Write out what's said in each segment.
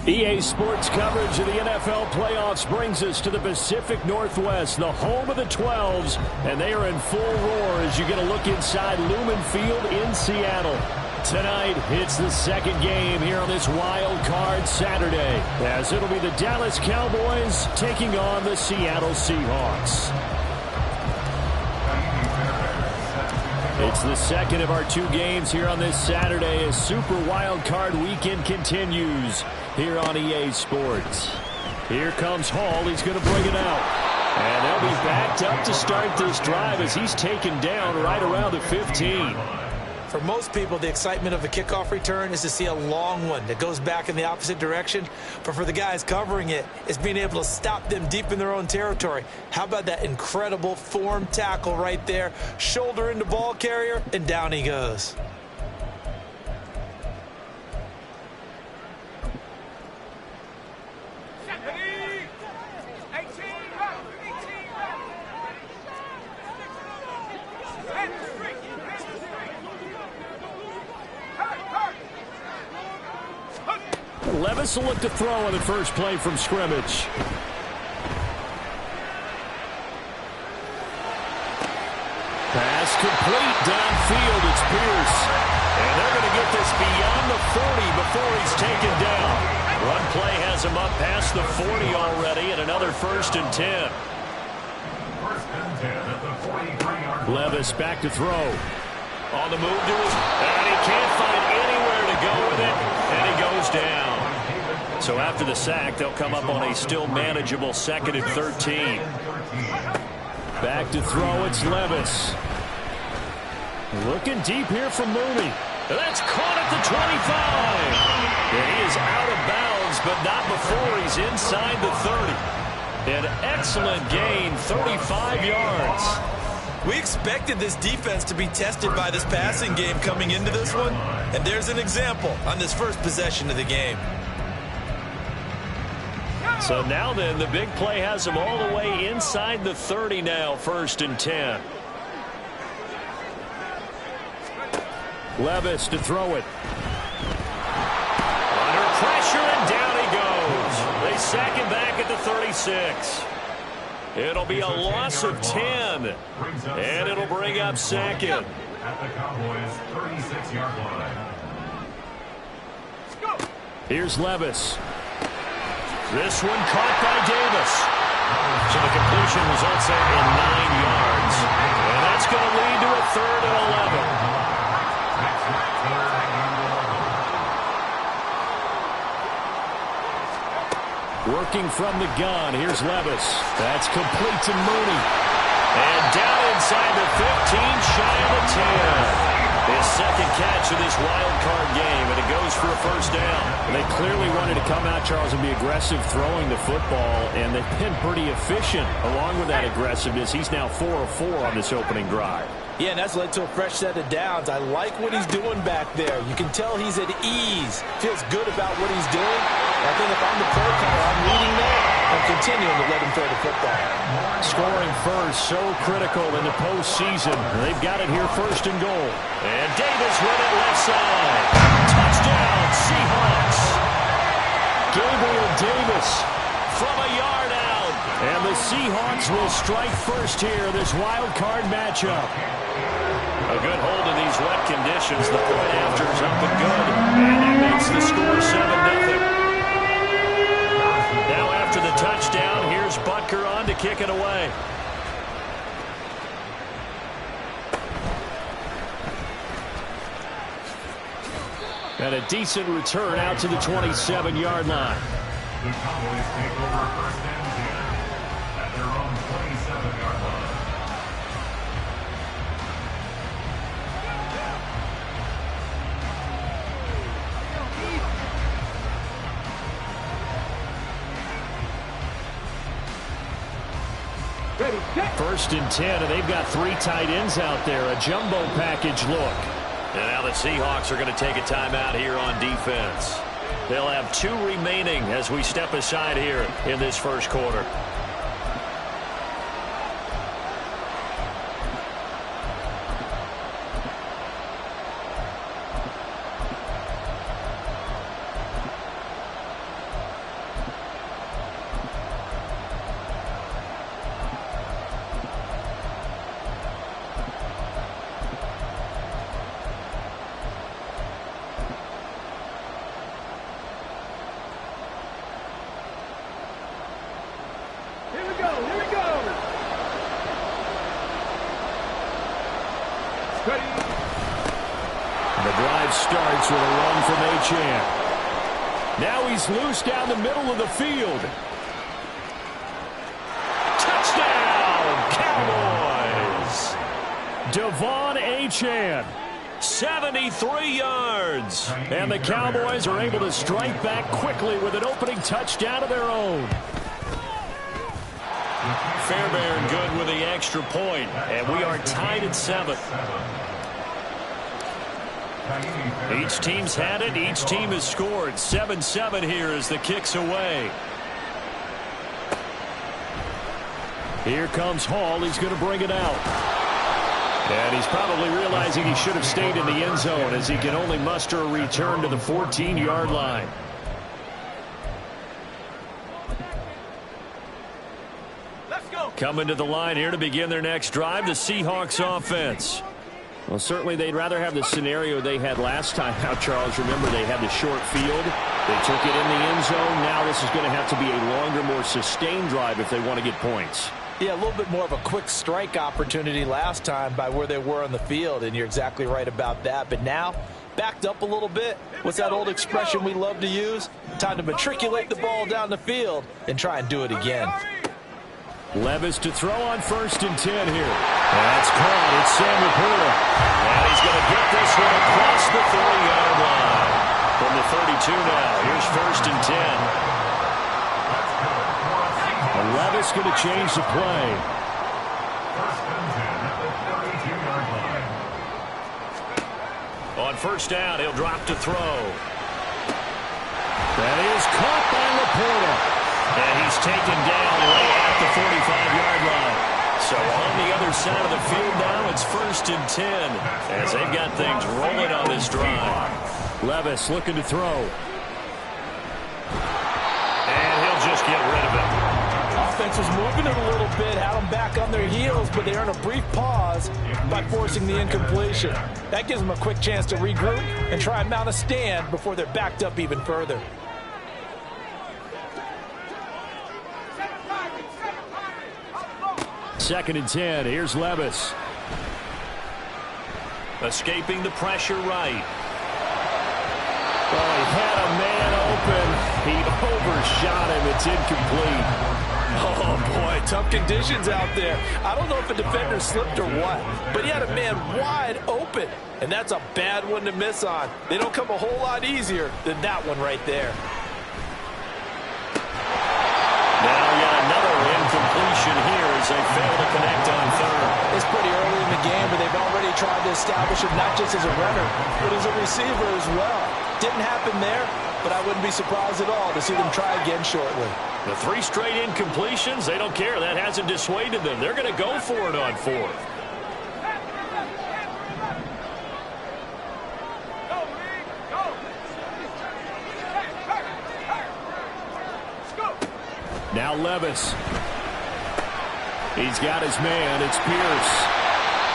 EA Sports coverage of the NFL playoffs brings us to the Pacific Northwest, the home of the 12s, and they are in full roar as you get a look inside Lumen Field in Seattle. Tonight, it's the second game here on this wild card Saturday, as it'll be the Dallas Cowboys taking on the Seattle Seahawks. It's the second of our two games here on this Saturday as Super Wild Card Weekend continues here on EA Sports. Here comes Hall. He's going to bring it out. And they'll be backed up to start this drive as he's taken down right around the 15. For most people, the excitement of a kickoff return is to see a long one that goes back in the opposite direction. But for the guys covering it, it's being able to stop them deep in their own territory. How about that incredible form tackle right there? Shoulder into ball carrier, and down he goes. Levis will look to throw on the first play from scrimmage. Pass complete downfield. It's Pierce. And they're going to get this beyond the 40 before he's taken down. Run play has him up past the 40 already and another 1st and 10. Levis back to throw. On the move to his, and he can't find anywhere to go with it, and he goes down. So after the sack, they'll come up on a still manageable 2nd and 13. Back to throw, it's Levis. Looking deep here from Mooney. That's caught at the 25. And he is out of bounds, but not before he's inside the 30. An excellent gain, 35 yards. We expected this defense to be tested by this passing game coming into this one, and there's an example on this first possession of the game. So now then, the big play has him all the way inside the 30 now, 1st and 10. Levis to throw it. Under pressure, and down he goes. They sack him back at the 36. It'll be a loss of 10, and it'll bring up 2nd. At the Cowboys' 36-yard line. Here's Levis. This one caught by Davis. So the completion results in 9 yards. And that's going to lead to a 3rd and 11. Working from the gun, here's Levis. That's complete to Mooney. And down inside the 15, shy of the 10. His 2nd catch of this wild card game, and it goes for a 1st down. They clearly wanted to come out, Charles, and be aggressive throwing the football, and they've been pretty efficient along with that aggressiveness. He's now 4 of 4 on this opening drive. Yeah, and that's led to a fresh set of downs. I like what he's doing back there. You can tell he's at ease. Feels good about what he's doing. I think if I'm the play caller, I'm reading that and continuing to let him throw the football. Scoring first, so critical in the postseason. They've got it here 1st and goal. And Davis with it left side. Touchdown, Seahawks. Gabriel Davis from a yard out. And the Seahawks will strike first here, this wild card matchup. A good hold in these wet conditions. The point after is up and good. And that makes the score 7-0. Now after the touchdown, here's Butker on to kick it away. And a decent return out to the 27-yard line. The Cowboys take over 1st and 10 at their own 27-yard line. Ready, 1st and 10, and they've got 3 tight ends out there. A jumbo package look. And now the Seahawks are going to take a timeout here on defense. They'll have 2 remaining as we step aside here in this 1st quarter. drive starts with a run from Achane. Now he's loose down the middle of the field. Touchdown, Cowboys! Devon Achane, 73 yards. And the Cowboys are able to strike back quickly with an opening touchdown of their own. Fairbairn good with the extra point, and we are tied at 7. Each team's had it. Each team has scored. 7-7 here as the kick's away. Here comes Hall. He's going to bring it out. And he's probably realizing he should have stayed in the end zone as he can only muster a return to the 14-yard line. Coming to the line here to begin their next drive, the Seahawks offense. Well, certainly they'd rather have the scenario they had last time out, Charles. Remember, they had the short field. They took it in the end zone. Now this is going to have to be a longer, more sustained drive if they want to get points. Yeah, a little bit more of a quick strike opportunity last time by where they were on the field, and you're exactly right about that. But now, backed up a little bit. What's that old expression we love to use? Time to matriculate the ball down the field and try and do it again. Levis to throw on 1st and 10 here. That's caught. It's Sam Laporta. And he's going to get this one across the 30-yard line. From the 32 now, here's 1st and 10. And Levis going to change the play. 1st and 10 at the 32-yard line. On 1st down, he'll drop to throw. That is caught by Laporta. And he's taken down right at the 45-yard line. So on the other side of the field now, it's 1st and 10 as they've got things rolling on this drive. Levis looking to throw. And he'll just get rid of it. Offense was moving it a little bit, had them back on their heels, but they earn a brief pause by forcing the incompletion. That gives them a quick chance to regroup and try and mount a stand before they're backed up even further. Second and 10. Here's Levis. Escaping the pressure right. Oh, he had a man open. He overshot him. It's incomplete. Oh, boy, tough conditions out there. I don't know if a defender slipped or what, but he had a man wide open, and that's a bad one to miss on. They don't come a whole lot easier than that one right there. Now yet another incompletion here as they fail to connect on 3rd. It's pretty early in the game, but they've already tried to establish him not just as a runner, but as a receiver as well. Didn't happen there, but I wouldn't be surprised at all to see them try again shortly. The 3 straight incompletions, they don't care. That hasn't dissuaded them. They're going to go for it on 4th. Now Levis. He's got his man. It's Pierce.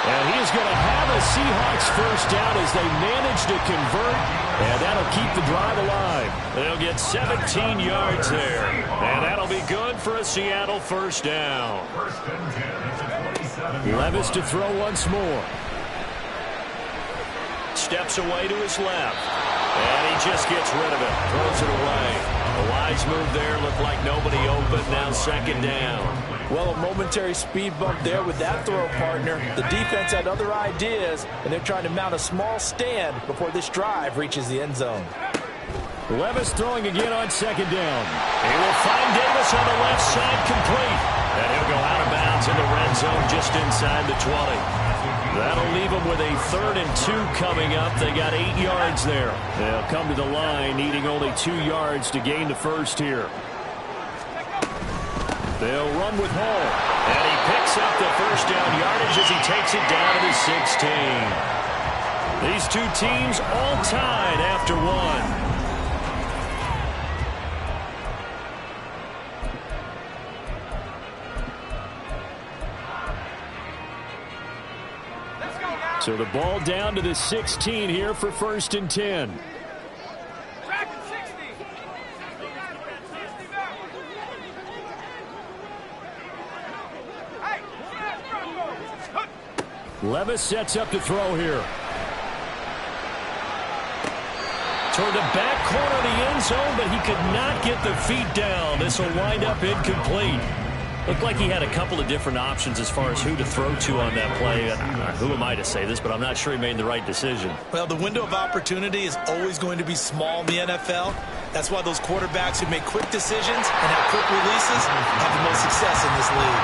And he is going to have a Seahawks 1st down as they manage to convert. And that'll keep the drive alive. They'll get 17 yards there. And that'll be good for a Seattle 1st down. 1st and 10 at the 27-yard Levis line. to throw once more. Steps away to his left. And he just gets rid of it. Throws it away. A wise move there. Looked like nobody open. Now 2nd down. Well, a momentary speed bump there with that throw partner. The defense had other ideas, and they're trying to mount a small stand before this drive reaches the end zone. Levis throwing again on 2nd down. He will find Davis on the left side complete. And he'll go out of bounds in the red zone just inside the 20. That'll leave them with a 3rd and 2 coming up. They got 8 yards there. They'll come to the line needing only 2 yards to gain the 1st here. They'll run with Hall. And he picks up the 1st down yardage as he takes it down to the 16. These 2 teams all tied after 1. So the ball down to the 16 here for 1st and 10. Levis sets up to throw here. toward the back corner of the end zone, but he could not get the feet down. This will wind up incomplete. Looked like he had a couple of different options as far as who to throw to on that play. Who am I to say this, but I'm not sure he made the right decision. Well, the window of opportunity is always going to be small in the NFL. That's why those quarterbacks who make quick decisions and have quick releases have the most success in this league.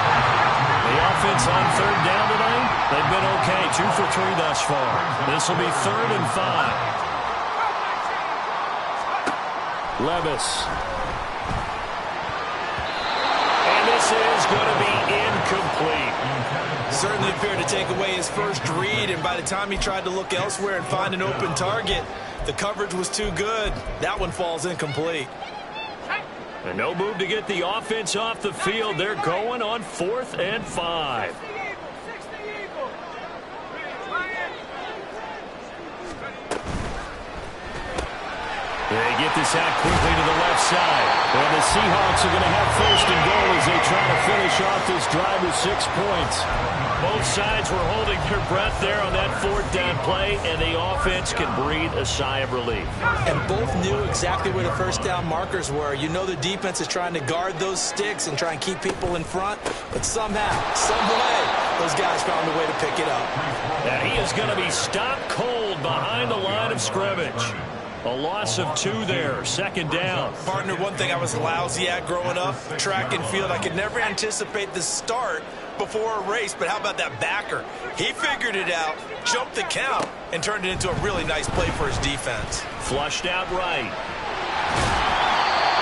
The offense on third down tonight, they've been okay. 2 for 3 thus far. This will be 3rd and 5. Levis. This is going to be incomplete. Certainly appeared to take away his first read, and by the time he tried to look elsewhere and find an open target, the coverage was too good. That one falls incomplete. And no move to get the offense off the field. They're going on 4th and 5. They get this out quickly to the left side. And the Seahawks are going to have 1st and goal as they try to finish off this drive with 6 points. Both sides were holding their breath there on that 4th down play, and the offense can breathe a sigh of relief. And both knew exactly where the 1st down markers were. You know the defense is trying to guard those sticks and try and keep people in front, but somehow, some way, those guys found a way to pick it up. And he is going to be stopped cold behind the line of scrimmage. A loss of 2 there, 2nd down. Partner, one thing I was lousy at growing up, track and field, I could never anticipate the start before a race, but how about that backer? He figured it out, jumped the count, and turned it into a really nice play for his defense. Flushed out right.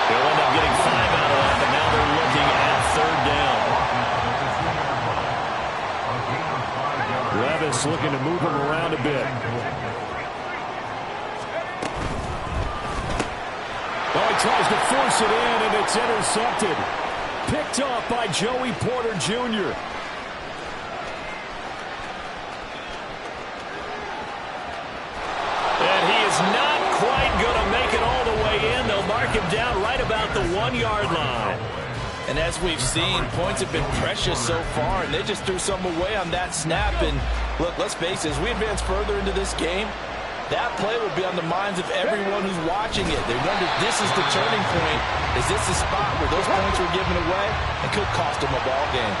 They'll end up getting 5 out of that, but now they're looking at 3rd down. Levis looking to move him around a bit. Oh, he tries to force it in, and it's intercepted. Picked off by Joey Porter Jr. And he is not quite going to make it all the way in. They'll mark him down right about the 1-yard line. And as we've seen, points have been precious so far, and they just threw some away on that snap. And look, let's face it, as we advance further into this game, that play will be on the minds of everyone who's watching it. They wonder, this is the turning point. Is this the spot where those points were given away and could cost them a ball game?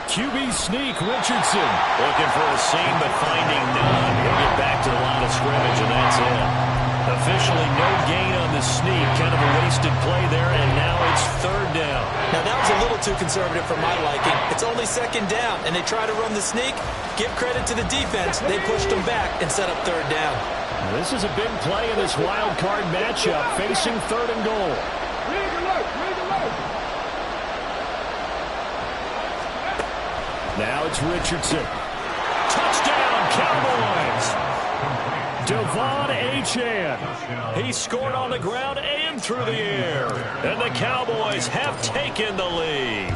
QB sneak, Richardson. Looking for a seam, but finding none. He'll get back to the line of scrimmage, and that's it. Officially no gain on the sneak. Kind of a wasted play there, and now it's 3rd down. Now, that was a little too conservative for my liking. It's only 2nd down, and they try to run the sneak. Give credit to the defense. They pushed them back and set up 3rd down. This is a big play in this wild card matchup, facing 3rd and goal. Now it's Richardson. Touchdown, Cowboys! Devon Achane. He scored on the ground and through the air. And the Cowboys have taken the lead.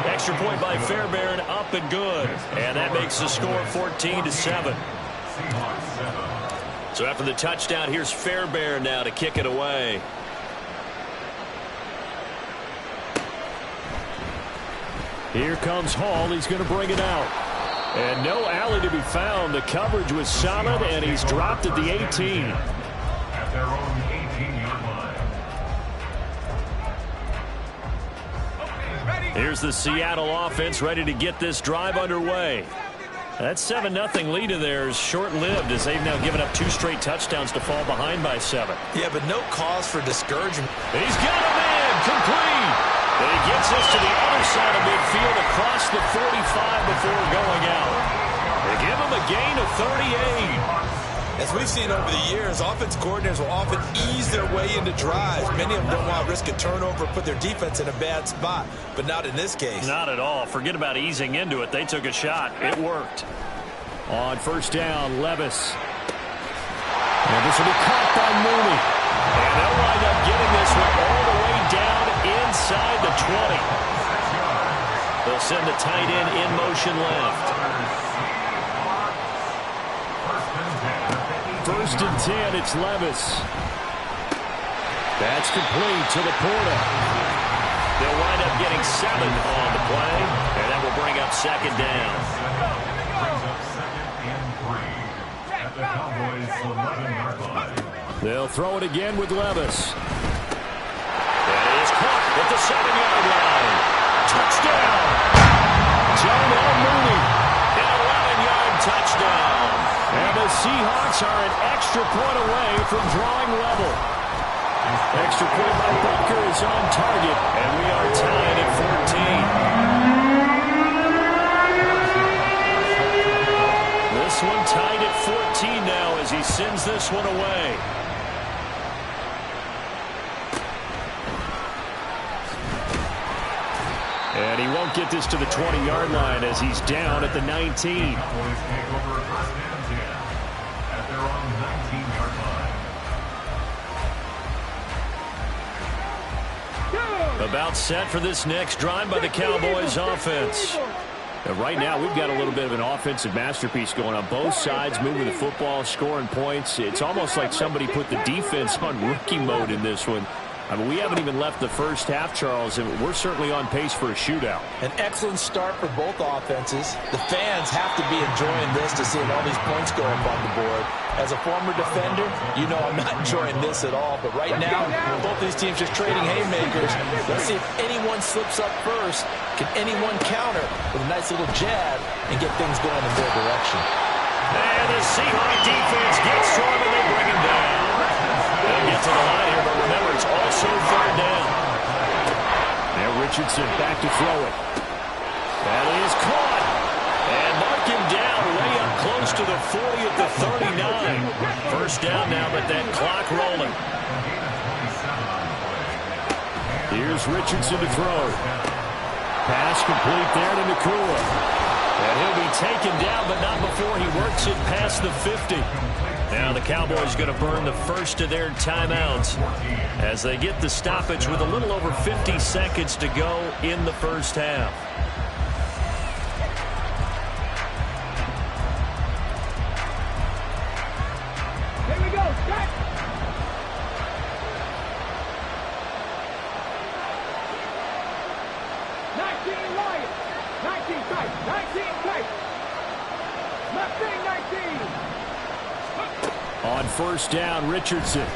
Extra point by Fairbairn, up and good. And that makes the score 14-7. So after the touchdown, here's Fairbairn now to kick it away. Here comes Hall. He's going to bring it out. And no alley to be found. The coverage was solid, and he's dropped at the 18. At their own 18-yard line. Here's the Seattle offense ready to get this drive underway. That 7-0 lead of theirs short-lived as they've now given up 2 straight touchdowns to fall behind by 7. Yeah, but no cause for discouragement. He's got him in, complete. And he gets us to the other side of midfield across the 45 before going out. They give him a gain of 38. As we've seen over the years, offense coordinators will often ease their way into drives. Many of them don't want to risk a turnover or put their defense in a bad spot, but not in this case. Not at all. Forget about easing into it. They took a shot. It worked. On 1st down, Levis. And this will be caught by Mooney. And they'll wind up getting this one all the way down inside the 20. They'll send the tight end in motion left. 1st and 10, it's Levis. That's complete to the Porter. They'll wind up getting 7 on the play, and that will bring up 2nd down. Brings up 2nd and 3. the Cowboys' 11-yard line. They'll throw it again with Levis. And it is caught at the 7-yard line. Touchdown! Jonah Mooney. An 11-yard touchdown. And the Seahawks are an extra point away from drawing level. Extra point by Butker is on target, and we are tied at 14. This one tied at 14 now as he sends this one away. And he won't get this to the 20-yard line as he's down at the 19. Cowboys take over first and 10 at their own 19-yard line. About set for this next drive by the Cowboys offense. Right now, we've got a little bit of an offensive masterpiece going on both sides, moving the football, scoring points. It's almost like somebody put the defense on rookie mode in this one. I mean, we haven't even left the first half, Charles, and we're certainly on pace for a shootout. An excellent start for both offenses. The fans have to be enjoying this to see all these points go up on the board. As a former defender, you know I'm not enjoying this at all. But right now, both these teams just trading haymakers. Let's see if anyone slips up first. Can anyone counter with a nice little jab and get things going in their direction? And the Seahawks defense gets to him and they bring him down. They'll get to the line here, but remember, it's also third down. Now Richardson back to throw it. That is caught. And mark him down way up close to the 40 at the 39. First down now, but that clock rolling. Here's Richardson to throw. Pass complete there to Nakua. And he'll be taken down, but not before he works it past the 50. Now the Cowboys going to burn the first of their timeouts as they get the stoppage with a little over 50 seconds to go in the first half. Here we go, set! 19 Lions, 19 tight, 19 tight. Left wing 19. On first down, Richardson.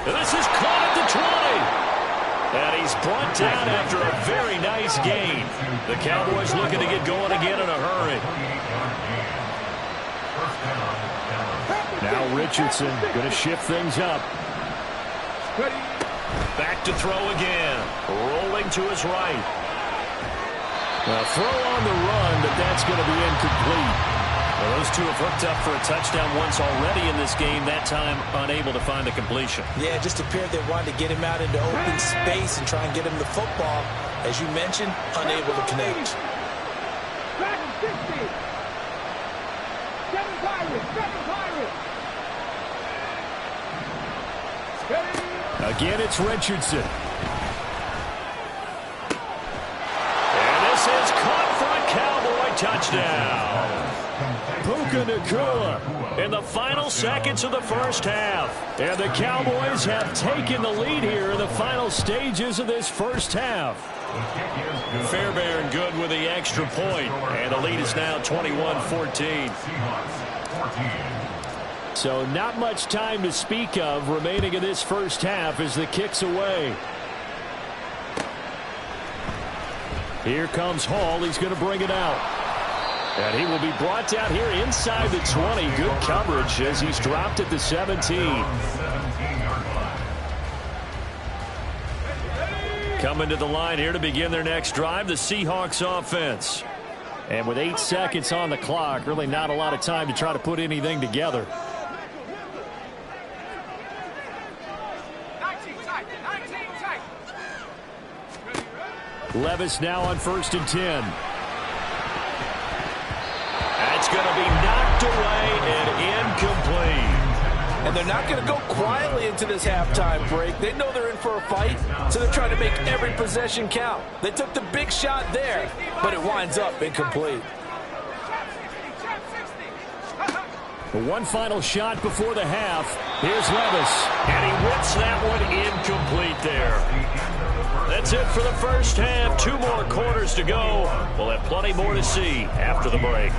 This is caught at the 20. And he's brought down after a very nice gain. The Cowboys looking to get going again in a hurry. Now Richardson going to shift things up. Back to throw again. Rolling to his right. Now throw on the run, but that's going to be incomplete. Well, those two have hooked up for a touchdown once already in this game, that time unable to find the completion. Yeah, it just appeared they wanted to get him out into open space and try and get him the football. As you mentioned, unable to connect. Back 60. 7 Pirates, 7 Pirates. Again, it's Richardson. And this is caught for a Cowboy touchdown. Puka Nakua in the final seconds of the first half. And the Cowboys have taken the lead here in the final stages of this first half. Fairbairn good with the extra point. And the lead is now 21-14. So not much time to speak of remaining in this first half as the kick's away. Here comes Hall. He's going to bring it out. And he will be brought down here inside the 20. Good coverage as he's dropped at the 17. Coming to the line here to begin their next drive, the Seahawks offense. And with 8 seconds on the clock, really not a lot of time to try to put anything together. 19 tight, 19 tight. Levis now on 1st and 10. That's going to be knocked away and incomplete. And they're not going to go quietly into this halftime break. They know they're in for a fight, so they're trying to make every possession count. They took the big shot there, but it winds up incomplete. One final shot before the half. Here's Levis. And he whips that one incomplete there. That's it for the first half. 2 more quarters quarters to go. We'll have plenty more to see after the break.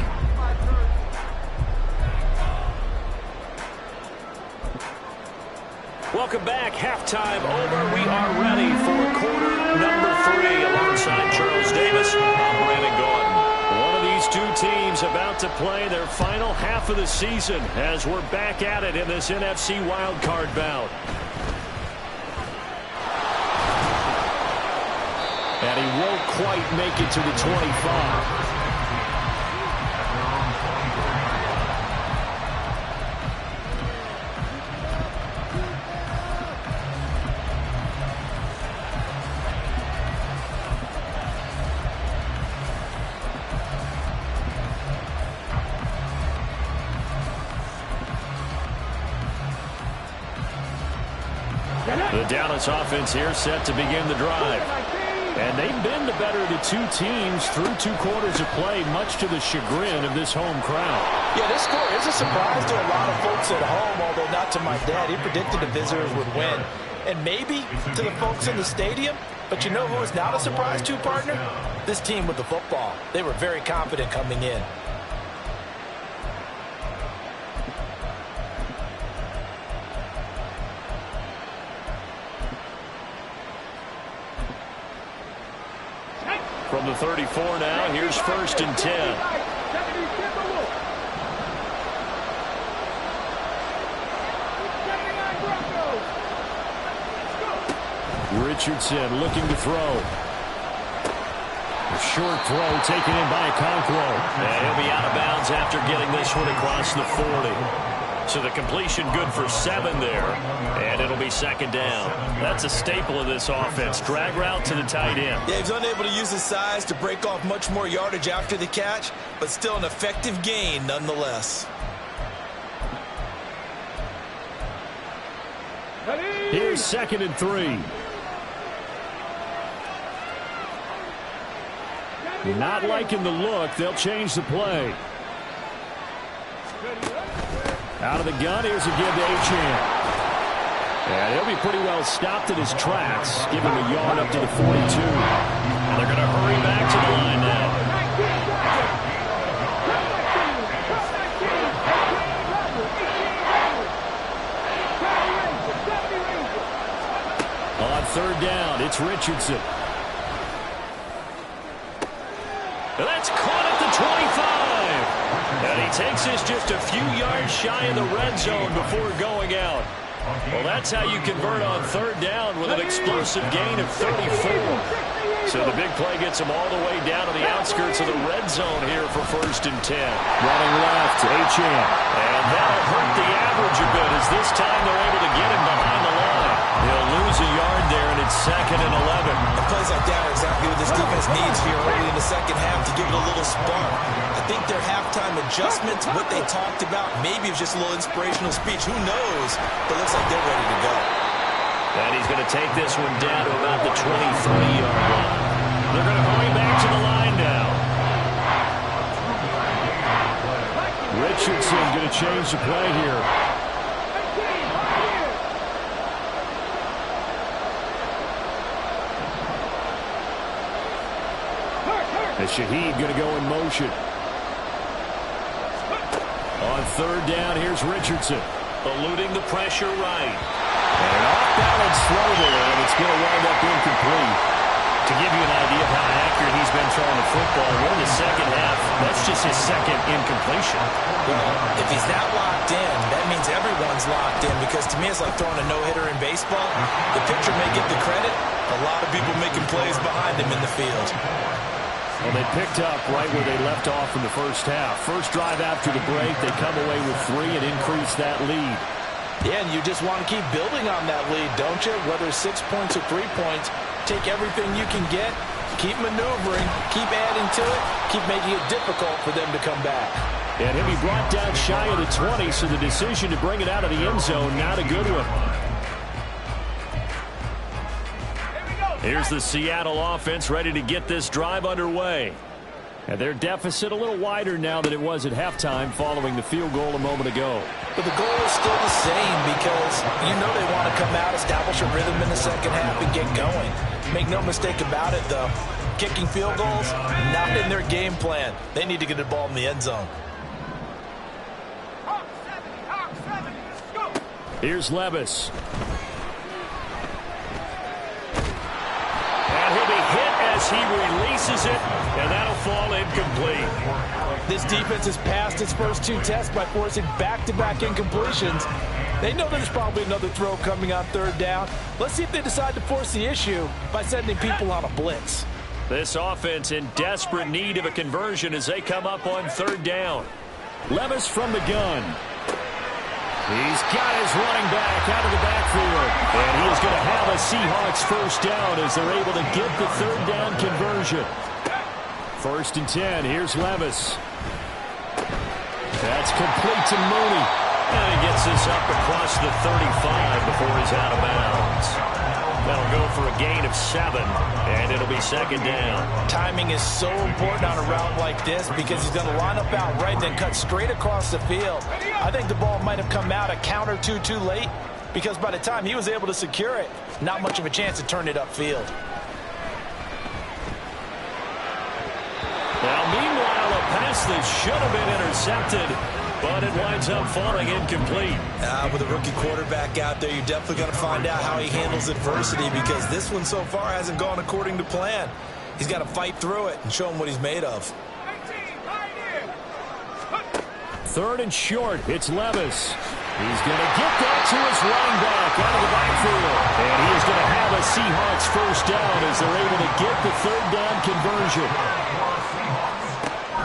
Welcome back. Halftime over. We are ready for quarter number 3. Alongside Charles Davis, I'm Brandon Gaudin. One of these two teams about to play their final half of the season as we're back at it in this NFC wildcard bout. And he won't quite make it to the 25. The Dallas offense here set to begin the drive. And they've been the better of the two teams through 2 quarters of play, much to the chagrin of this home crowd. Yeah, this score is a surprise to a lot of folks at home, although not to my dad. He predicted the visitors would win. And maybe to the folks in the stadium. But you know who is not a surprise to, partner? This team with the football. They were very confident coming in. From the 34 now, here's 1st and 10. Richardson looking to throw. A short throw taken in by Okonkwo. And he'll be out of bounds after getting this one across the 40. So the completion good for 7 there. And it'll be 2nd down. That's a staple of this offense. Drag route to the tight end. Yeah, he's unable to use his size to break off much more yardage after the catch, but still an effective gain nonetheless. Here's 2nd and 3. Not liking the look. They'll change the play. Out of the gun, here's a give to Achane. And he'll be pretty well stopped in his tracks. Give him a yard up to the 42. And they're going to hurry back to the line now. On 3rd down, it's Richardson. And that's caught at the 25. And he takes this just a few yards shy of the red zone before going out. Well, that's how you convert on 3rd down with an explosive gain of 34. So the big play gets him all the way down to the outskirts of the red zone here for 1st and 10. Running left, Achane. And that'll hurt the average a bit as this time they're able to get him behind the line. He'll lose a yard there, and it's 2nd and 11. And plays like that are exactly what this defense needs here early in the second half to give it a little spark. I think their halftime adjustments, what they talked about, maybe it was just a little inspirational speech. Who knows? But it looks like they're ready to go. And he's going to take this one down to about the 23-yard line. They're going to hurry back to the line now. Richardson going to change the play here. And Shaheed going to go in motion. On 3rd down, here's Richardson. Eluding the pressure right. And an off-balance throw there, and it's going to wind up incomplete. To give you an idea of how accurate he's been throwing the football, we're in the second half. That's just his 2nd incompletion. Well, if he's that locked in, that means everyone's locked in, because to me it's like throwing a no-hitter in baseball. The pitcher may get the credit. A lot of people making plays behind him in the field. Well, they picked up right where they left off in the first half. First drive after the break, they come away with 3 and increase that lead. Yeah, and you just want to keep building on that lead, don't you? Whether 6 points or 3 points, take everything you can get, keep maneuvering, keep adding to it, keep making it difficult for them to come back. And he'll be brought down shy of the 20, so the decision to bring it out of the end zone, not a good one. Here's the Seattle offense ready to get this drive underway. And their deficit a little wider now than it was at halftime following the field goal a moment ago. But the goal is still the same, because you know they want to come out, establish a rhythm in the second half, and get going. Make no mistake about it, though. kicking field goals, not in their game plan. They need to get the ball in the end zone. Hawk 70, go! Here's Levis. And he'll be hit as he releases it, and that'll fall incomplete. This defense has passed its first 2 tests by forcing back-to-back incompletions. They know there's probably another throw coming on 3rd down. Let's see if they decide to force the issue by sending people on a blitz. This offense in desperate need of a conversion as they come up on 3rd down. Levis from the gun. He's got his running back out of the backfield. And he is going to have a Seahawks first down as they're able to get the 3rd down conversion. 1st and 10. Here's Levis. That's complete to Mooney. And he gets this up across the 35 before he's out of bounds. That'll go for a gain of 7, and it'll be 2nd down. Timing is so important on a route like this because he's going to line up out right, then cut straight across the field. I think the ball might have come out a count or two too late because by the time he was able to secure it, not much of a chance to turn it upfield. Now, meanwhile, a pass that should have been intercepted, but it winds up falling incomplete. With a rookie quarterback out there, you're definitely going to find out how he handles adversity because this one so far hasn't gone according to plan. He's got to fight through it and show him what he's made of. 3rd and short. It's Levis. He's going to get that to his running back out of the backfield. And he is going to have a Seahawks first down as they're able to get the 3rd down conversion.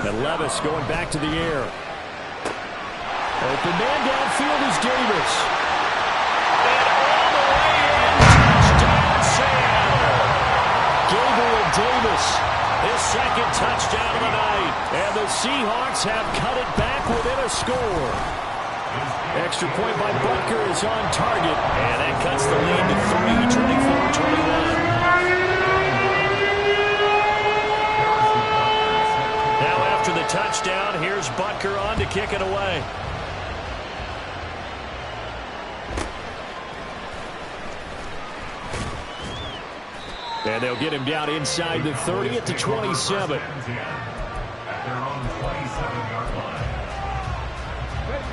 And Levis going back to the air. Open man downfield is Davis. And all the way in, touchdown Seattle. Gabriel Davis, his 2nd touchdown of the night. And the Seahawks have cut it back within a score. Extra point by Butker is on target. And that cuts the lead to 3, 24-21. Now after the touchdown, here's Butker on to kick it away. And they'll get him down inside the 30 at the 27.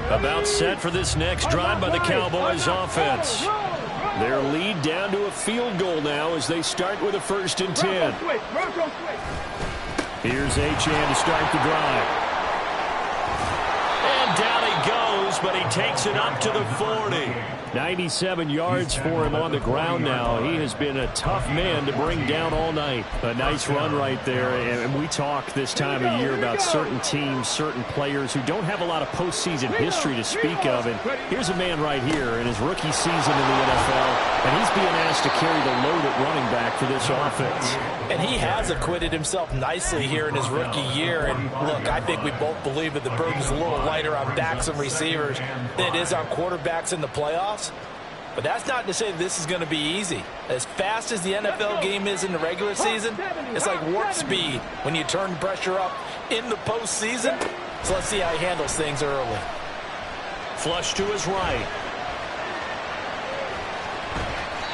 About set for this next drive by the Cowboys offense. Their lead down to a field goal now as they start with a 1st and 10. Here's Achane to start the drive. And down he goes, but he takes it up to the 40. 97 yards for him on the ground now. He has been a tough man to bring down all night. A nice run right there. And we talk this time of year about certain teams, certain players who don't have a lot of postseason history to speak of. And here's a man right here in his rookie season in the NFL, and he's being asked to carry the load at running back for this offense. And he has acquitted himself nicely here in his rookie year. And look, I think we both believe that the burden's a little lighter on backs and receivers than it is on quarterbacks in the playoffs. But that's not to say that this is going to be easy. As fast as the NFL game is in the regular season, it's like warp speed when you turn pressure up in the postseason. So let's see how he handles things early. Flush to his right.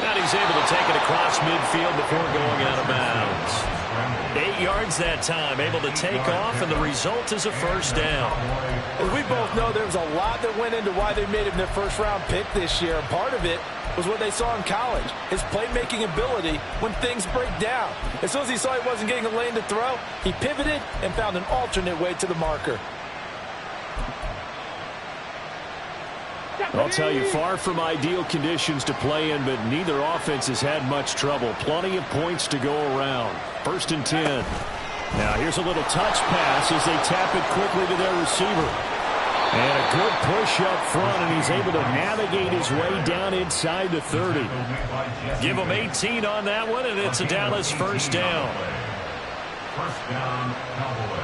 And he's able to take it across midfield before going out of bounds. 8 yards that time, able to take off, and the result is a first down. As we both know, there was a lot that went into why they made him their first-round pick this year. And part of it was what they saw in college, his playmaking ability when things break down. As soon as he saw he wasn't getting a lane to throw, he pivoted and found an alternate way to the marker. I'll tell you, far from ideal conditions to play in, but neither offense has had much trouble. Plenty of points to go around. 1st and 10. Now here's a little touch pass as they tap it quickly to their receiver. And a good push up front, and he's able to navigate his way down inside the 30. Give him 18 on that one, and it's a Dallas first down. First down, Cowboys.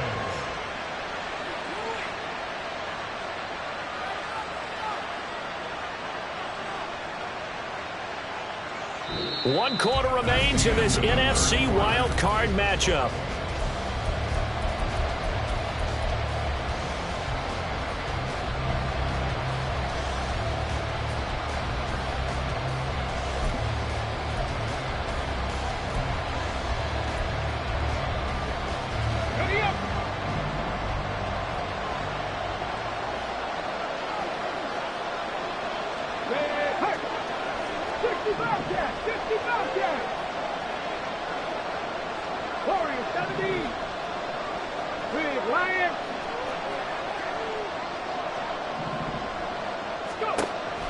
One quarter remains in this NFC wild card matchup.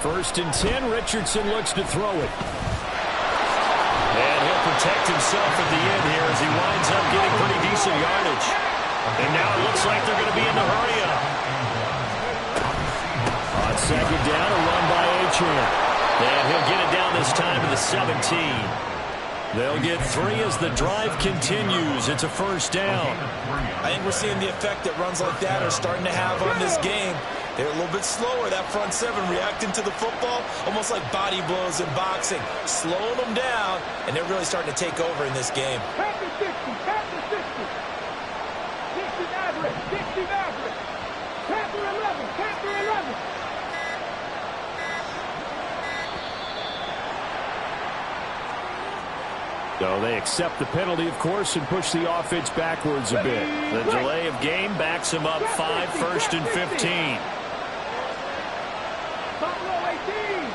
First and 10, Richardson looks to throw it. And he'll protect himself at the end here as he winds up getting pretty decent yardage. And now it looks like they're going to be in the hurry up. On second down, a run by Achane. And he'll get it down this time to the 17. They'll get 3 as the drive continues. It's a first down. I think we're seeing the effect that runs like that are starting to have on this game. They're a little bit slower, that front seven, reacting to the football, almost like body blows in boxing, slowing them down, and they're really starting to take over in this game. Panther 60, Panther 60. 60 average, 60 average. Panther 11, Panther 11. So they accept the penalty, of course, and push the offense backwards a bit. The delay of game backs them up 5, first and 15. Buffalo 18.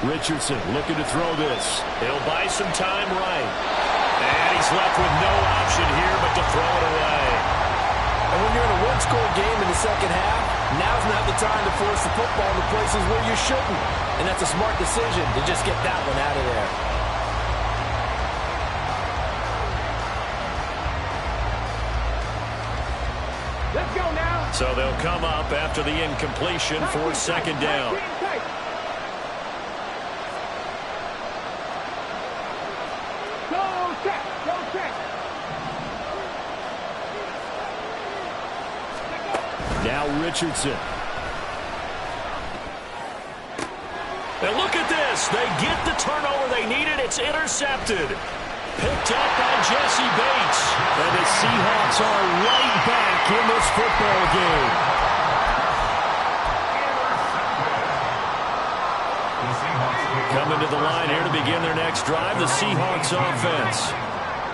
Richardson looking to throw this. He'll buy some time right. And he's left with no option here but to throw it away. And when you're in a one-score game in the second half, now's not the time to force the football into places where you shouldn't. And that's a smart decision to just get that one out of there. Let's go now. So they'll come up after the incompletion for second down. Go check, go check. Now Richardson. And look at this. They get the turnover they needed. It's intercepted. Picked up by Jesse Bates. And the Seahawks are right back in this football game. Coming to the line here to begin their next drive, the Seahawks offense.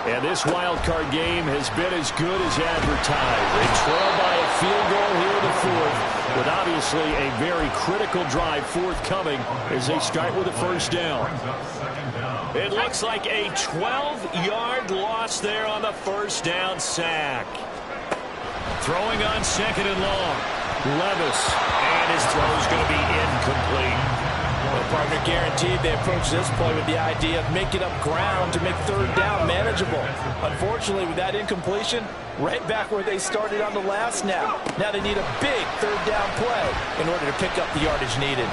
And this wild card game has been as good as advertised. They trail by a field goal here in the fourth, with obviously a very critical drive forthcoming as they start with a first down. It looks like a 12-yard loss there on the first down sack. Throwing on second and long. Levis. And his throw is going to be incomplete. Well, partner guaranteed they approach this play with the idea of making up ground to make third down manageable. Unfortunately, with that incompletion, right back where they started on the last snap. Now they need a big third down play in order to pick up the yardage needed.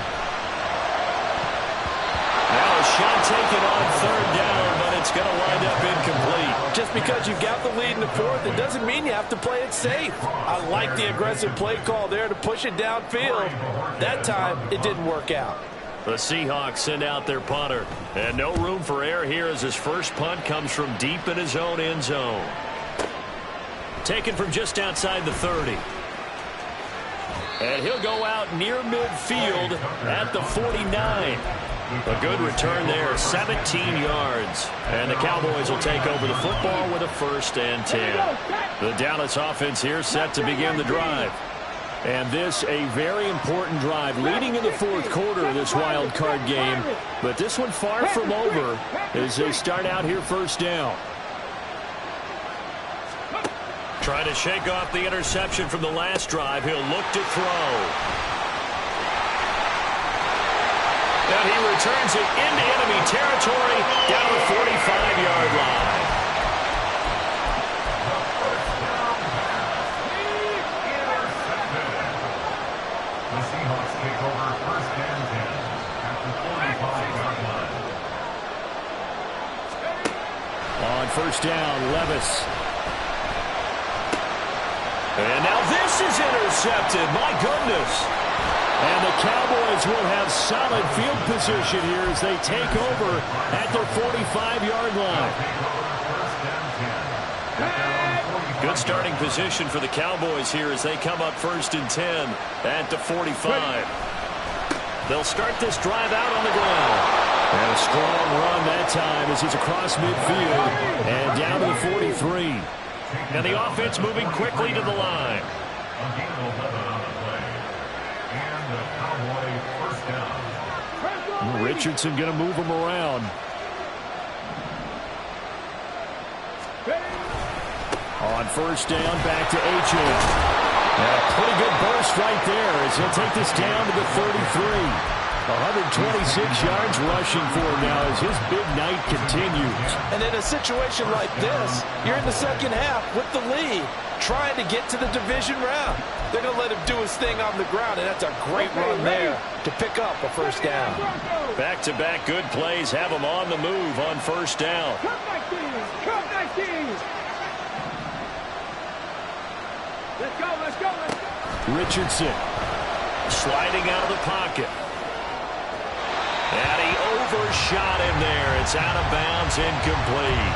Now a shot taken on third down, but it's going to wind up incomplete. Just because you've got the lead in the fourth, it doesn't mean you have to play it safe. I like the aggressive play call there to push it downfield. That time, it didn't work out. The Seahawks send out their punter. And no room for error here as his first punt comes from deep in his own end zone. Taken from just outside the 30. And he'll go out near midfield at the 49. A good return there, 17 yards. And the Cowboys will take over the football with a first and 10. The Dallas offense here set to begin the drive. And this a very important drive leading in the fourth quarter of this wild card game. But this one far from over as they start out here first down. Trying to shake off the interception from the last drive. He'll look to throw. And he returns it into enemy territory down the 45-yard line. The Seahawks take over first and 10 at the 45-yard line. On first down, Levis. And now this is intercepted. My goodness. And the Cowboys will have solid field position here as they take over at their 45-yard line. Good starting position for the Cowboys here as they come up first and 10 at the 45. They'll start this drive out on the ground. And a strong run that time as he's across midfield and down to the 43. And the offense moving quickly to the line. Richardson going to move him around. first down, back to Achane. And a pretty good burst right there as he'll take this down to the 33. 126 yards rushing for him now as his big night continues. And in a situation like this, you're in the second half with the lead, trying to get to the division round. They're going to let him do his thing on the ground, and that's a great run there to pick up a first down. Back-to-back good plays have him on the move on first down. Come 19! Come 19! Let's go, let's go, let's go! Richardson sliding out of the pocket. And he overshot him there. It's out of bounds, incomplete.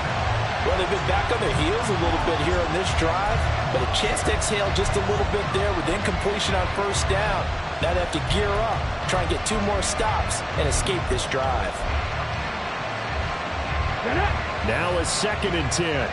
Well, they've been back on their heels a little bit here on this drive, but a chance to exhale just a little bit there with incompletion on first down. Now they have to gear up, try and get 2 more stops, and escape this drive. Now a 2nd and 10.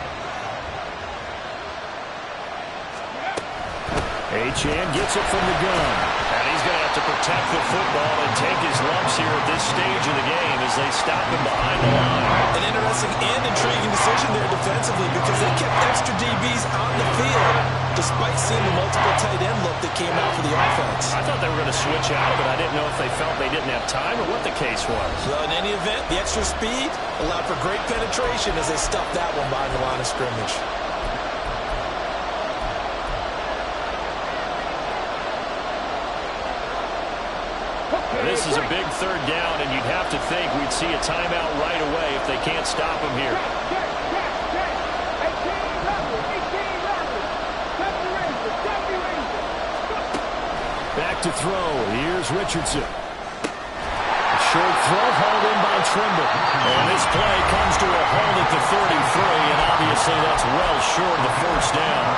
Achane gets it from the gun. And he's going to have to protect the football and take his lumps here at this stage of the game as they stop him behind the line. An interesting and intriguing decision there defensively because they kept extra DBs on the field despite seeing the multiple tight end look that came out for the offense. I thought they were going to switch out of it. I didn't know if they felt they didn't have time or what the case was. Well, in any event, the extra speed allowed for great penetration as they stuffed that one behind the line of scrimmage. This is a big 3rd down, and you'd have to think we'd see a timeout right away if they can't stop him here. Back to throw. Here's Richardson. A short throw hauled in by Trimble. And this play comes to a halt at the 33, and obviously that's well short of the first down.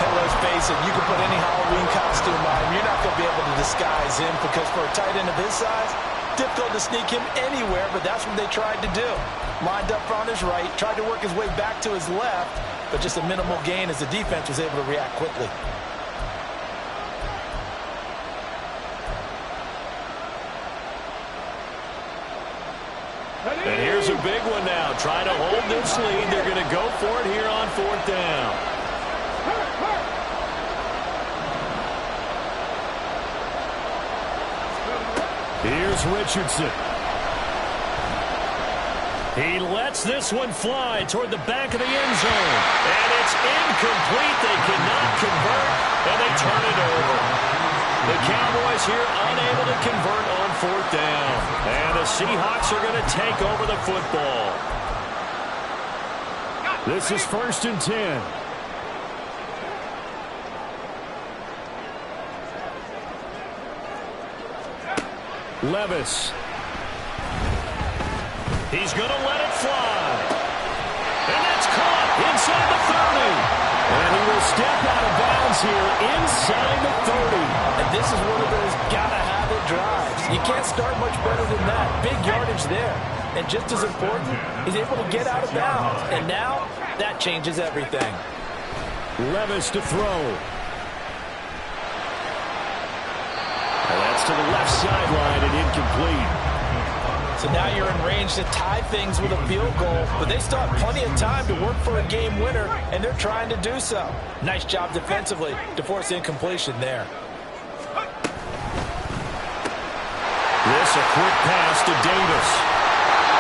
Hey, let's face it, you can put any Halloween costume on him. You're not going to be able to disguise him because for a tight end of his size, difficult to sneak him anywhere, but that's what they tried to do. Lined up on his right, tried to work his way back to his left, but just a minimal gain as the defense was able to react quickly. And here's a big one now. Trying to hold this lead. They're going to go for it here on 4th down. Here's Richardson. He lets this one fly toward the back of the end zone. And it's incomplete. They cannot convert, and they turn it over. The Cowboys here unable to convert on 4th down. And the Seahawks are going to take over the football. This is 1st and 10. Levis. He's going to let it fly. And that's caught inside the 30. And he will step out of bounds here inside the 30. And this is one of those gotta-have-it drives. You can't start much better than that. Big yardage there. And just as important, he's able to get out of bounds. And now, that changes everything. Levis to throw. And that's to the left sideline and incomplete. So now you're in range to tie things with a field goal, but they still have plenty of time to work for a game winner, and they're trying to do so. Nice job defensively to force incompletion there. This a quick pass to Davis.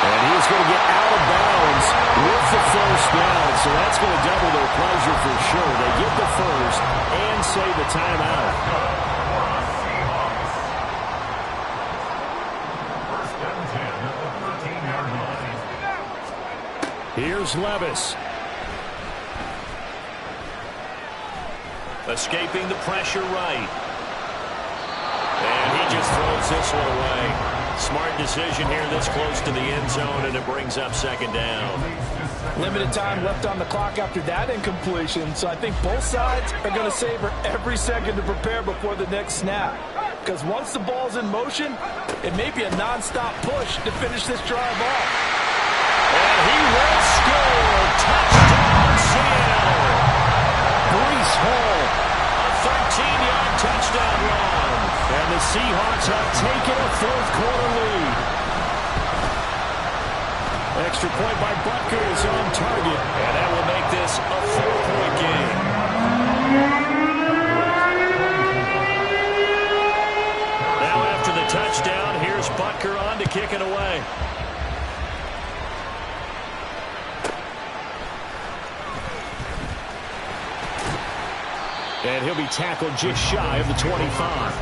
And he's going to get out of bounds with the first down, so that's going to double their pleasure for sure. They get the first and save a timeout. Here's Levis. Escaping the pressure right. And he just throws this one away. Smart decision here this close to the end zone, and it brings up 2nd down. Limited time left on the clock after that incompletion, so I think both sides are going to savor every second to prepare before the next snap. Because once the ball's in motion, it may be a non-stop push to finish this drive off. And he will score. Touchdown, Seattle. Breece Hall, a 13-yard touchdown run. And the Seahawks have taken a 4th quarter lead. Extra point by Butker is on target, and that will make this a 4-point game. Now after the touchdown, here's Butker on to kick it away. And he'll be tackled just shy of the 25.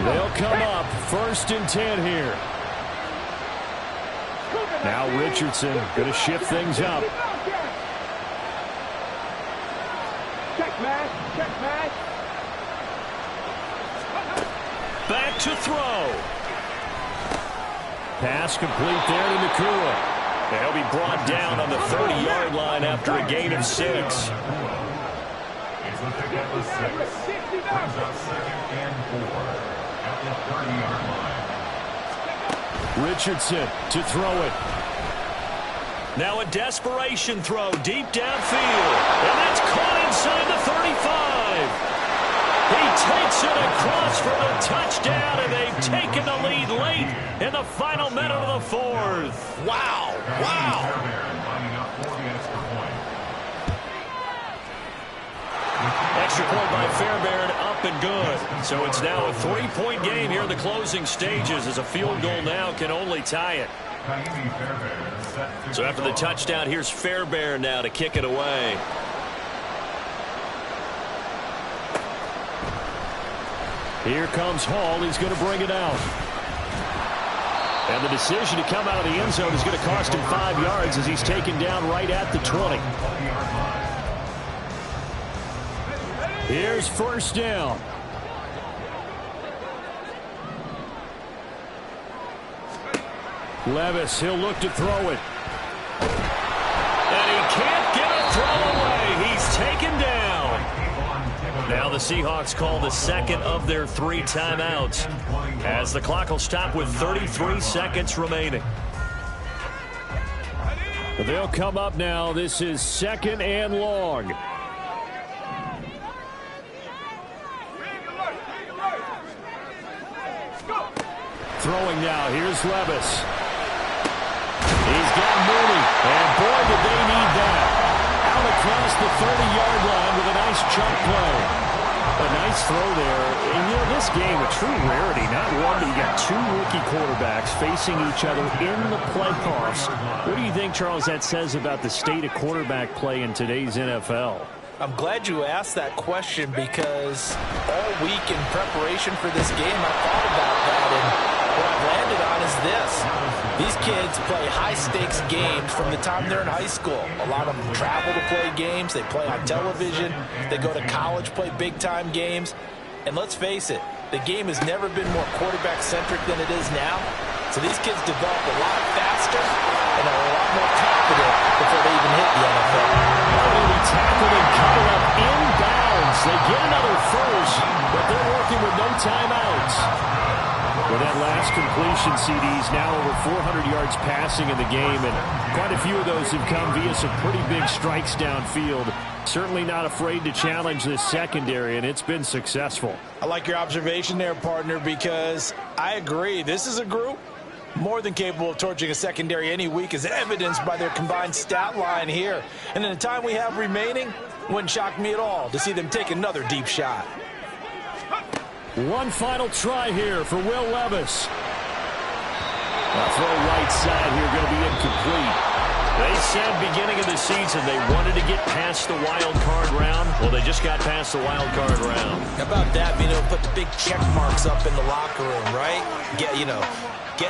They'll come up 1st and 10 here. Now Richardson going to shift things up. Check match. Check match. Back to throw. Pass complete there to Nakua. And he'll be brought down on the 30-yard line after a gain of 6. He's looking at the 6. Brings up 2nd and 4 at the 30-yard line. Richardson to throw it. Now a desperation throw deep downfield. And that's caught inside the 35. He takes it across for the touchdown, and they've taken the lead late in the final minute of the 4th. Wow. Wow. Lining up for the extra point. Extra point by Fairbairn, up and good. So it's now a 3-point game here in the closing stages, as a field goal now can only tie it. So after the touchdown, here's Fairbairn now to kick it away. Here comes Hall. He's going to bring it out. And the decision to come out of the end zone is going to cost him 5 yards as he's taken down right at the 20. Here's 1st down. Levis, he'll look to throw it. And he can't get a throw away. He's taken down. Now the Seahawks call the 2nd of their 3 timeouts, as the clock will stop with 33 seconds remaining. They'll come up now. This is 2nd and long. Throwing now. Here's Levis. He's got Mooney. And boy, did they need that. Out across the 30-yard line with a nice chunk play. A nice throw there. And, you know, this game, a true rarity. Not one, but you got 2 rookie quarterbacks facing each other in the playoffs. What do you think, Charles, that says about the state of quarterback play in today's NFL? I'm glad you asked that question, because all week in preparation for this game, I thought about that, and what I've landed on is this. These kids play high-stakes games from the time they're in high school. A lot of them travel to play games. They play on television. They go to college, play big-time games. And let's face it, the game has never been more quarterback-centric than it is now. So these kids develop a lot faster and are a lot more confident before they even hit the NFL. He'll be tackled and cut up inbounds. They get another first, but they're working with no timeouts. With that last completion, CD's now over 400 yards passing in the game, and quite a few of those have come via some pretty big strikes downfield. Certainly not afraid to challenge this secondary, and it's been successful. I like your observation there, partner, because I agree. This is a group more than capable of torching a secondary any week, as evidenced by their combined stat line here. And in the time we have remaining, wouldn't shock me at all to see them take another deep shot. One final try here for Will Levis. A throw right side here, going to be incomplete. They said beginning of the season they wanted to get past the wild card round. Well, they just got past the wild card round. How about that, being able to put the big check marks up in the locker room, right? Get